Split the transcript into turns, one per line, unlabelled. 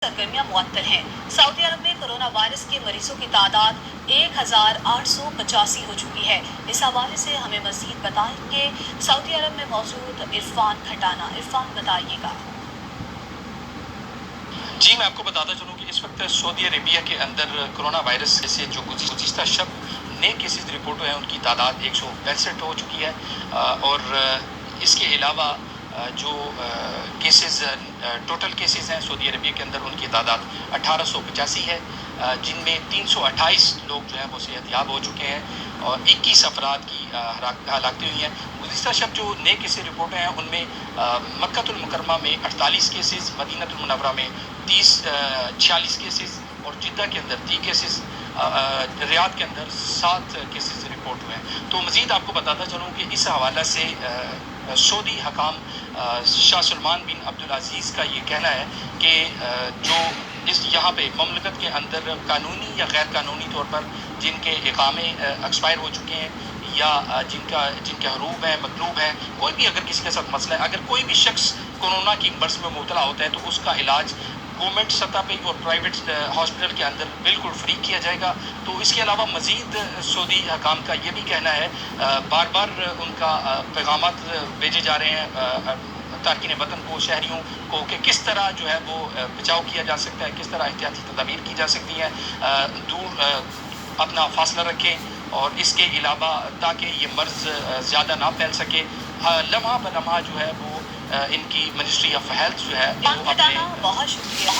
सरगर्मियां मुअत्तल हैं। सऊदी अरब में कोरोना वायरस के मरीजों की तादाद 1885 हो चुकी है। इस हवाले से हमें मजीद बताएंगे सऊदी अरब में मौजूद इरफान खटाना। इरफान बताइएगा।
जी, मैं आपको बताता चलूँ कि इस वक्त सऊदी अरेबिया के अंदर कोरोना वायरस से जो गुज़िश्ता शब नए केसेस रिपोर्ट हुए हैं उनकी तादाद 165 हो चुकी है। और इसके अलावा जो केसेस टोटल केसेस हैं सऊदी अरेबिया के अंदर उनकी तादाद 1885 है, जिनमें 328 लोग जो हैं वो सेहतयाब हो चुके हैं और 21 अफराद की हलाकतें हुई हैं। गुज़िश्ता शब जो नए केसेस रिपोर्ट हैं उनमें मक्कातुल मुकर्रमा में 48 केसेस, मदीनातुल मुनव्वरा में 46 केसेस और जिद्दा के अंदर 3 केसेस, रियाद के अंदर 7 केसेस रिपोर्ट हुए हैं। तो मज़ीद आपको बताता चलूँ कि इस हवाला से सऊदी हकाम शाह सलमान बिन अब्दुल अज़ीज़ का ये कहना है कि जो इस यहाँ पे ममलकत के अंदर कानूनी या गैर कानूनी तौर पर जिनके इकामे एक्सपायर हो चुके हैं या जिनके हरूब हैं, मतलूब हैं, कोई भी अगर किसी के साथ मसला है, अगर कोई भी शख्स कोरोना की मर्ज में मुब्तला होता है तो उसका इलाज गवर्नमेंट सतह पे और प्राइवेट हॉस्पिटल के अंदर बिल्कुल फ्री किया जाएगा। तो इसके अलावा मज़ीद सऊदी हकाम का ये भी कहना है, बार बार उनका पैगामात भेजे जा रहे हैं तारकीन वतन को, शहरियों को, कि किस तरह जो है वो बचाव किया जा सकता है, किस तरह एहतियाती तदाबीर की जा सकती हैं, दूर अपना फासला रखें और इसके अलावा ताकि ये मर्ज़ ज़्यादा ना फैल सके। लम्हा ब लम्हा जो है वो इनकी मिनिस्ट्री ऑफ हेल्थ जो है वो अपने
बहुत शुक्रिया।